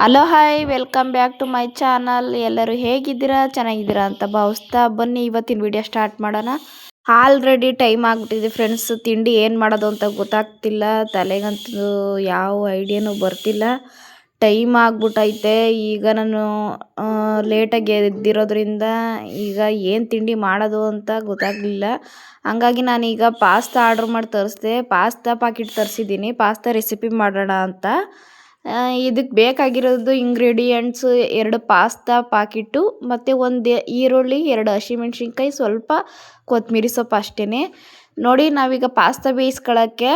Hello hi welcome back to my channel. ಎಲ್ಲರೂ ಹೇಗಿದ್ದೀರಾ? ಚೆನ್ನಾಗಿದ್ದೀರಾ ಅಂತ ಭಾವಿಸ್ತಾ ಬನ್ನಿ ಇವತ್ತಿನ ವಿಡಿಯೋ ಸ್ಟಾರ್ಟ್ ಮಾಡೋಣ. ಆಲ್ರೆಡಿ ಟೈಮ್ ಆಗಿಬಿಟ್ಟಿದೆ ಫ್ರೆಂಡ್ಸ್. ತಿಂಡಿ ಏನು ಮಾಡೋದು ಅಂತ ಗೊತ್ತಾಗ್ತಿಲ್ಲ. ತಲೆಗಂತೂ ಯಾವ ಐಡಿಯಾನೂ ಬರ್ತಿಲ್ಲ. ಟೈಮ್ ಆಗ್ಬಿಟ್ಟೈತೆ. ಈಗ ನಾನು ಲೇಟಾಗಿ ಎದ್ದಿರೋದ್ರಿಂದ ಈಗ ಏನು ತಿಂಡಿ ಮಾಡೋದು ಅಂತ ಗೊತ್ತಾಗಲಿಲ್ಲ. ಹಂಗಾಗಿ ನಾನೀಗ ಪಾಸ್ತಾ ಆರ್ಡ್ರ್ ಮಾಡಿ ತರಿಸ್ದೆ. ಪಾಸ್ತಾ ಪಾಕಿಟ್ ತರಿಸಿದ್ದೀನಿ, ಪಾಸ್ತಾ ರೆಸಿಪಿ ಮಾಡೋಣ ಅಂತ. ಇದಕ್ಕೆ ಬೇಕಾಗಿರೋದು ಇಂಗ್ರೀಡಿಯೆಂಟ್ಸು 2 ಪಾಸ್ತಾ ಪಾಕಿಟ್ಟು ಮತ್ತು 1 ಈರುಳ್ಳಿ, 2 ಹಸಿಮೆಣ್ಸಿನ್ಕಾಯಿ, ಸ್ವಲ್ಪ ಕೊತ್ತಂಬರಿ ಸೊಪ್ಪು ಅಷ್ಟೇ. ನೋಡಿ, ನಾವೀಗ ಪಾಸ್ತಾ ಬೇಯಿಸ್ಕೊಳ್ಳೋಕ್ಕೆ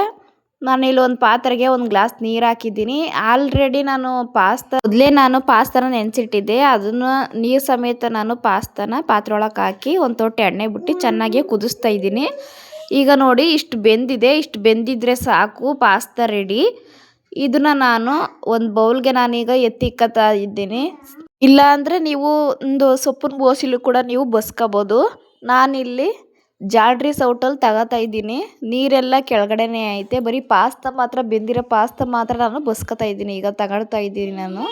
ನಾನಿಲ್ಲಿ ಒಂದು ಪಾತ್ರೆಗೆ 1 ಗ್ಲಾಸ್ ನೀರು ಹಾಕಿದ್ದೀನಿ. ಆಲ್ರೆಡಿ ಮೊದಲೇ ನಾನು ಪಾಸ್ತಾನ ನೆನೆಸಿಟ್ಟಿದ್ದೆ. ಅದನ್ನು ನೀರು ಸಮೇತ ನಾನು ಪಾಸ್ತಾನ ಪಾತ್ರೆ ಒಳಗೆ ಹಾಕಿ ಒಂದು ತೊಟ್ಟೆ ಎಣ್ಣೆ ಬಿಟ್ಟು ಚೆನ್ನಾಗಿ ಕುದಿಸ್ತಾ ಇದ್ದೀನಿ. ಈಗ ನೋಡಿ, ಇಷ್ಟು ಬೆಂದಿದೆ. ಇಷ್ಟು ಬೆಂದಿದ್ರೆ ಸಾಕು, ಪಾಸ್ತಾ ರೆಡಿ. ಇದನ್ನು ನಾನು ಒಂದು ಬೌಲ್ಗೆ ನಾನೀಗ ಎತ್ತಿಕ್ಕತ್ತಾ ಇದ್ದೀನಿ. ಇಲ್ಲ ಅಂದರೆ ನೀವು ಒಂದು ಸೊಪ್ಪಿನ ಬೋಸಿಲು ಕೂಡ ನೀವು ಬಸ್ಕೋಬೋದು. ನಾನಿಲ್ಲಿ ಜಾಡ್ರಿ ಸೌಟಲ್ಲಿ ತಗೋತಾ ಇದ್ದೀನಿ. ನೀರೆಲ್ಲ ಕೆಳಗಡೆನೇ ಐತೆ. ಬರೀ ಪಾಸ್ತಾ ಮಾತ್ರ, ಬೆಂದಿರೋ ಪಾಸ್ತಾ ಮಾತ್ರ ನಾನು ಬಸ್ಕೋತಾ ಇದ್ದೀನಿ. ಈಗ ತಗೊಳ್ತಾ ಇದ್ದೀನಿ ನಾನು.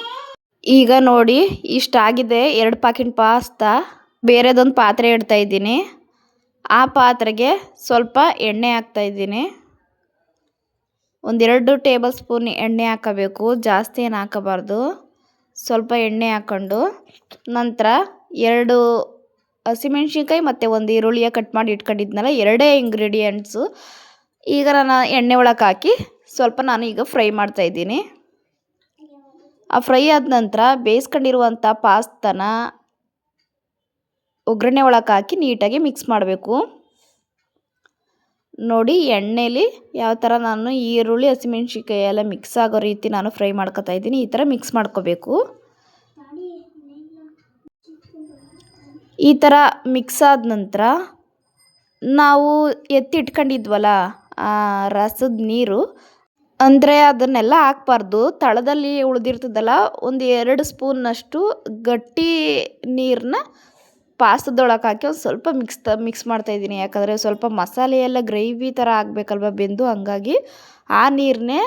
ಈಗ ನೋಡಿ, ಇಷ್ಟಾಗಿದೆ 2 ಪ್ಯಾಕೆಟ್ ಪಾಸ್ತಾ. ಬೇರೆದೊಂದು ಪಾತ್ರೆ ಇಡ್ತಾ ಇದ್ದೀನಿ. ಆ ಪಾತ್ರೆಗೆ ಸ್ವಲ್ಪ ಎಣ್ಣೆ ಹಾಕ್ತಾ ಇದ್ದೀನಿ. 1-2 ಟೇಬಲ್ ಸ್ಪೂನ್ ಎಣ್ಣೆ ಹಾಕಬೇಕು, ಜಾಸ್ತಿ ಏನು ಹಾಕಬಾರ್ದು. ಸ್ವಲ್ಪ ಎಣ್ಣೆ ಹಾಕ್ಕೊಂಡು ನಂತರ 2 ಹಸಿಮೆಣ್ಸಿನ್ಕಾಯಿ ಮತ್ತು 1 ಈರುಳ್ಳಿಯ ಕಟ್ ಮಾಡಿ ಇಟ್ಕೊಂಡಿದ್ನಲ್ಲ, 2 ಇಂಗ್ರೀಡಿಯೆಂಟ್ಸು ಈಗ ನಾನು ಎಣ್ಣೆ ಒಳಗೆ ಹಾಕಿ ಸ್ವಲ್ಪ ನಾನು ಈಗ ಫ್ರೈ ಮಾಡ್ತಾಯಿದ್ದೀನಿ. ಆ ಫ್ರೈ ಆದ ನಂತರ ಬೇಯಿಸ್ಕೊಂಡಿರುವಂಥ ಪಾಸ್ತಾನ ಒಗ್ಗರಣೆ ಒಳಗೆ ಹಾಕಿ ನೀಟಾಗಿ ಮಿಕ್ಸ್ ಮಾಡಬೇಕು. ನೋಡಿ, ಎಣ್ಣೆಲಿ ಯಾವ ಥರ ನಾನು ಈರುಳ್ಳಿ ಹಸಿಮೆಣ್ಸಿನ್ಕಾಯಿ ಎಲ್ಲ ಮಿಕ್ಸ್ ಆಗೋ ರೀತಿ ನಾನು ಫ್ರೈ ಮಾಡ್ಕೊತಾ ಇದ್ದೀನಿ. ಈ ಥರ ಮಿಕ್ಸ್ ಮಾಡ್ಕೋಬೇಕು. ಈ ಥರ ಮಿಕ್ಸ್ ಆದ ನಂತರ ನಾವು ಎತ್ತಿಟ್ಕೊಂಡಿದ್ವಲ್ಲ ಆ ರಸದ ನೀರು, ಅಂದರೆ ಅದನ್ನೆಲ್ಲ ಹಾಕ್ಬಾರ್ದು. ತಳದಲ್ಲಿ ಉಳಿದಿರ್ತದಲ್ಲ, 1-2 ಸ್ಪೂನ್ನಷ್ಟು ಗಟ್ಟಿ ನೀರನ್ನ ಪಾಸ್ತಾದೊಳಗೆ ಹಾಕಿ ಒಂದು ಸ್ವಲ್ಪ ಮಿಕ್ಸ್ ಮಾಡ್ತಾಯಿದ್ದೀನಿ. ಯಾಕಂದರೆ ಸ್ವಲ್ಪ ಮಸಾಲೆ ಎಲ್ಲ ಗ್ರೇವಿ ಥರ ಆಗಬೇಕಲ್ವ ಬೆಂದು, ಹಂಗಾಗಿ ಆ ನೀರನ್ನೇ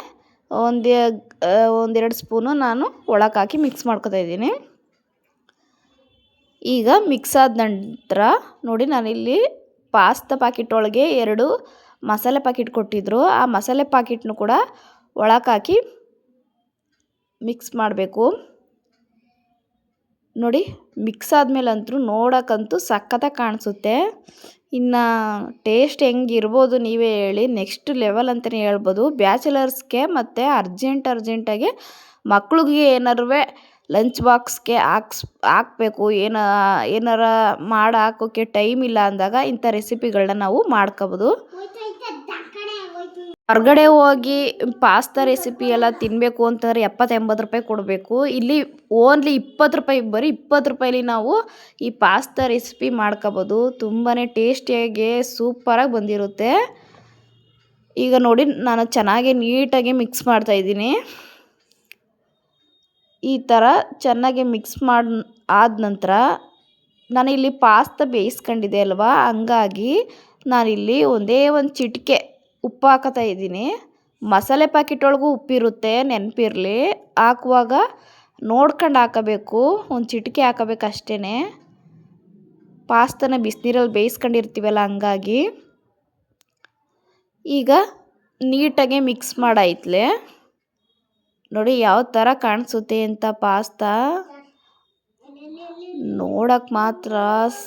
1-2 ಸ್ಪೂನು ನಾನು ಒಳಗೆ ಹಾಕಿ ಮಿಕ್ಸ್ ಮಾಡ್ಕೊತಾಯಿದ್ದೀನಿ. ಈಗ ಮಿಕ್ಸ್ ಆದ ನಂತರ ನೋಡಿ, ನಾನಿಲ್ಲಿ ಪಾಸ್ತಾ ಪ್ಯಾಕೆಟ್ ಒಳಗೆ 2 ಮಸಾಲೆ ಪ್ಯಾಕೆಟ್ ಕೊಟ್ಟಿದ್ದರು. ಆ ಮಸಾಲೆ ಪ್ಯಾಕೆಟ್ನು ಕೂಡ ಒಳಗೆ ಹಾಕಿ ಮಿಕ್ಸ್ ಮಾಡಬೇಕು. ನೋಡಿ, ಮಿಕ್ಸ್ ಆದಮೇಲಂತೂ ನೋಡೋಕ್ಕಂತೂ ಸಖತ್ತಾಗಿ ಕಾಣಿಸುತ್ತೆ. ಇನ್ನು ಟೇಸ್ಟ್ ಹೆಂಗಿರ್ಬೋದು ನೀವೇ ಹೇಳಿ. ನೆಕ್ಸ್ಟ್ ಲೆವೆಲ್ ಅಂತಲೇ ಹೇಳ್ಬೋದು. ಬ್ಯಾಚುಲರ್ಸ್ಗೆ ಮತ್ತು ಅರ್ಜೆಂಟಾಗಿ ಮಕ್ಳಿಗೆ ಏನಾರು ಲಂಚ್ ಬಾಕ್ಸ್ಗೆ ಹಾಕಬೇಕು, ಏನಾರ ಮಾಡಿ ಹಾಕೋಕ್ಕೆ ಟೈಮ್ ಇಲ್ಲ ಅಂದಾಗ ಇಂಥ ರೆಸಿಪಿಗಳನ್ನ ನಾವು ಮಾಡ್ಕೋಬೋದು. ಹೊರಗಡೆ ಹೋಗಿ ಪಾಸ್ತಾ ರೆಸಿಪಿ ಎಲ್ಲ ತಿನ್ನಬೇಕು ಅಂತಂದರೆ 70-80 ರೂಪಾಯಿ ಕೊಡಬೇಕು. ಇಲ್ಲಿ ಓನ್ಲಿ 20 ರೂಪಾಯಿ, ಬರೀ 20 ರೂಪಾಯಿಲಿ ನಾವು ಈ ಪಾಸ್ತಾ ರೆಸಿಪಿ ಮಾಡ್ಕೋಬೋದು. ತುಂಬಾ ಟೇಸ್ಟಿಯಾಗಿ ಸೂಪರಾಗಿ ಬಂದಿರುತ್ತೆ. ಈಗ ನೋಡಿ, ನಾನು ಚೆನ್ನಾಗಿ ನೀಟಾಗಿ ಮಿಕ್ಸ್ ಮಾಡ್ತಾಯಿದ್ದೀನಿ. ಈ ಥರ ಚೆನ್ನಾಗಿ ಮಿಕ್ಸ್ ಆದ ನಂತರ ನಾನಿಲ್ಲಿ ಪಾಸ್ತಾ ಬೇಯಿಸ್ಕೊಂಡಿದ್ದೆ ಅಲ್ವಾ, ಹಂಗಾಗಿ ನಾನಿಲ್ಲಿ ಒಂದೇ ಒಂದು ಚಿಟಿಕೆ ಉಪ್ಪು ಹಾಕೋತಾ ಇದ್ದೀನಿ. ಮಸಾಲೆ ಪ್ಯಾಕೆಟ್ ಒಳಗೂ ಉಪ್ಪಿರುತ್ತೆ, ನೆನಪಿರಲಿ. ಹಾಕುವಾಗ ನೋಡ್ಕೊಂಡು ಹಾಕಬೇಕು, ಒಂದು ಚಿಟಿಕೆ ಹಾಕಬೇಕು ಅಷ್ಟೇ. ಪಾಸ್ತಾನ ಬಿಸಿನೀರಲ್ಲಿ ಬೇಯಿಸ್ಕೊಂಡಿರ್ತೀವಲ್ಲ, ಹಂಗಾಗಿ. ಈಗ ನೀಟಾಗಿ ಮಿಕ್ಸ್ ಮಾಡಾಯ್ತಲೆ. ನೋಡಿ ಯಾವ ಥರ ಕಾಣಿಸುತ್ತೆ ಅಂತ ಪಾಸ್ತಾ. ನೋಡೋಕ್ಕೆ ಮಾತ್ರ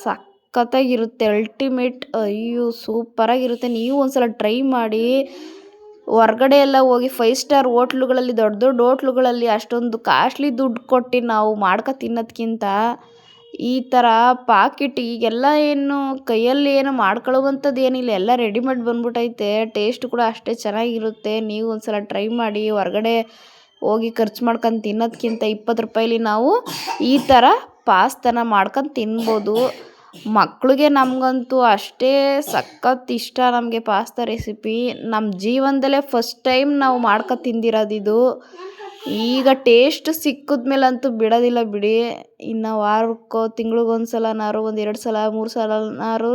ಸಖತ್ತಾಗಿರುತ್ತೆ, ಅಲ್ಟಿಮೇಟ್. ಅಯ್ಯೋ, ಸೂಪರಾಗಿರುತ್ತೆ. ನೀವು ಒಂದ್ಸಲ ಟ್ರೈ ಮಾಡಿ. ಹೊರ್ಗಡೆ ಎಲ್ಲ ಹೋಗಿ 5 ಸ್ಟಾರ್ ಹೋಟ್ಲುಗಳಲ್ಲಿ, ದೊಡ್ಡ ದೊಡ್ಡ ಹೋಟ್ಲುಗಳಲ್ಲಿ ಅಷ್ಟೊಂದು ಕಾಸ್ಟ್ಲಿ ದುಡ್ಡು ಕೊಟ್ಟು ನಾವು ತಿನ್ನೋದಕ್ಕಿಂತ ಈ ಥರ ಪಾಕಿಟ್ ಈಗೆಲ್ಲ ಏನು ಕೈಯಲ್ಲಿ ಏನು ಮಾಡ್ಕೊಳ್ಳುವಂಥದ್ದು ಏನಿಲ್ಲ, ಎಲ್ಲ ರೆಡಿಮೇಡ್ ಬಂದ್ಬಿಟ್ಟೈತೆ. ಟೇಸ್ಟ್ ಕೂಡ ಅಷ್ಟೇ ಚೆನ್ನಾಗಿರುತ್ತೆ. ನೀವು ಒಂದ್ಸಲ ಟ್ರೈ ಮಾಡಿ. ಹೊರ್ಗಡೆ ಹೋಗಿ ಖರ್ಚು ಮಾಡ್ಕೊಂಡು ತಿನ್ನೋದಕ್ಕಿಂತ 20 ರೂಪಾಯಿಲಿ ನಾವು ಈ ಥರ ಪಾಸ್ತಾನ ಮಾಡ್ಕೊಂಡು ತಿನ್ಬೋದು. ಮಕ್ಳಿಗೆ ನಮಗಂತೂ ಅಷ್ಟೇ ಸಖತ್ ಇಷ್ಟ. ನಮಗೆ ಪಾಸ್ತಾ ರೆಸಿಪಿ ನಮ್ಮ ಜೀವನದಲ್ಲೇ ಫಸ್ಟ್ ಟೈಮ್ ನಾವು ತಿಂದಿರೋದಿದು. ಈಗ ಟೇಸ್ಟ್ ಸಿಕ್ಕಿದ್ಮೇಲಂತೂ ಬಿಡೋದಿಲ್ಲ ಬಿಡಿ. ಇನ್ನು ವಾರಕ್ಕೋ ತಿಂಗಳಿಗೊಂದ್ಸಲನಾರು, 1-2 ಸಲ 3 ಸಲನಾರು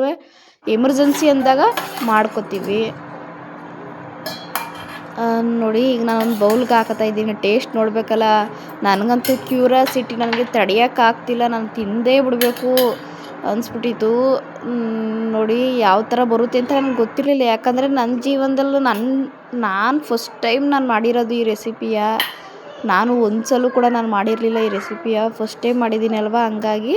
ಎಮರ್ಜೆನ್ಸಿ ಅಂದಾಗ ಮಾಡ್ಕೋತೀವಿ. ನೋಡಿ ಈಗ ನಾನೊಂದು ಬೌಲ್ಗೆ ಹಾಕತ್ತಾ ಇದ್ದೀನಿ. ಟೇಸ್ಟ್ ನೋಡಬೇಕಲ್ಲ. ನನಗಂತೂ ಕ್ಯೂರಿಯಾಸಿಟಿ, ನನಗೆ ತಡೆಯೋಕ್ಕಾಗ್ತಿಲ್ಲ, ನಾನು ತಿಂದೇ ಬಿಡಬೇಕು ಅನಿಸ್ಬಿಟ್ಟಿತ್ತು. ನೋಡಿ ಯಾವ ಥರ ಬರುತ್ತೆ ಅಂತ ನನಗೆ ಗೊತ್ತಿರಲಿಲ್ಲ. ಯಾಕಂದರೆ ನನ್ನ ಜೀವನದಲ್ಲೂ ನಾನು ಫಸ್ಟ್ ಟೈಮ್ ನಾನು ಮಾಡಿರೋದು ಈ ರೆಸಿಪಿಯ. ನಾನು ಒಂದು ಸಲ ಕೂಡ ನಾನು ಮಾಡಿರಲಿಲ್ಲ ಈ ರೆಸಿಪಿಯ. ಫಸ್ಟ್ ಟೈಮ್ ಮಾಡಿದ್ದೀನಿ ಅಲ್ವಾ, ಹಂಗಾಗಿ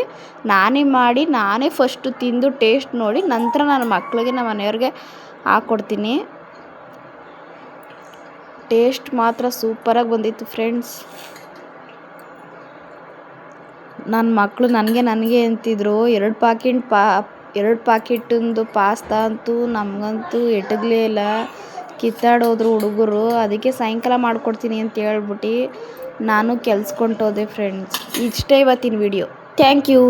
ನಾನೇ ಮಾಡಿ ನಾನೇ ಫಸ್ಟು ತಿಂದು ಟೇಸ್ಟ್ ನೋಡಿ ನಂತರ ನನ್ನ ಮಕ್ಕಳಿಗೆ, ನಮ್ಮ ಮನೆಯವ್ರಿಗೆ ಹಾಕ್ಕೊಡ್ತೀನಿ. ಟೇಸ್ಟ್ ಮಾತ್ರ ಸೂಪರಾಗಿ ಬಂದಿತ್ತು ಫ್ರೆಂಡ್ಸ್. ನನ್ನ ಮಕ್ಕಳು ನನಗೆ ಅಂತಿದ್ರು, 2 ಪ್ಯಾಕೆಟಿಂದು ಪಾಸ್ತಾ ಅಂತೂ ನಮಗಂತೂ ಎಟಗಲೇ ಇಲ್ಲ. ಕಿತ್ತಾಡೋದ್ರು ಹುಡುಗರು. ಅದಕ್ಕೆ ಸಾಯಂಕಾಲ ಮಾಡಿಕೊಡ್ತೀನಿ ಅಂತ ಹೇಳ್ಬಿಟ್ಟು ನಾನು ಕೆಲ್ಸಕ್ಕೆ ಹೊಂಟೋದೆ ಫ್ರೆಂಡ್ಸ್. ಇಷ್ಟೇ ಇವತ್ತಿನ ವಿಡಿಯೋ. Thank you.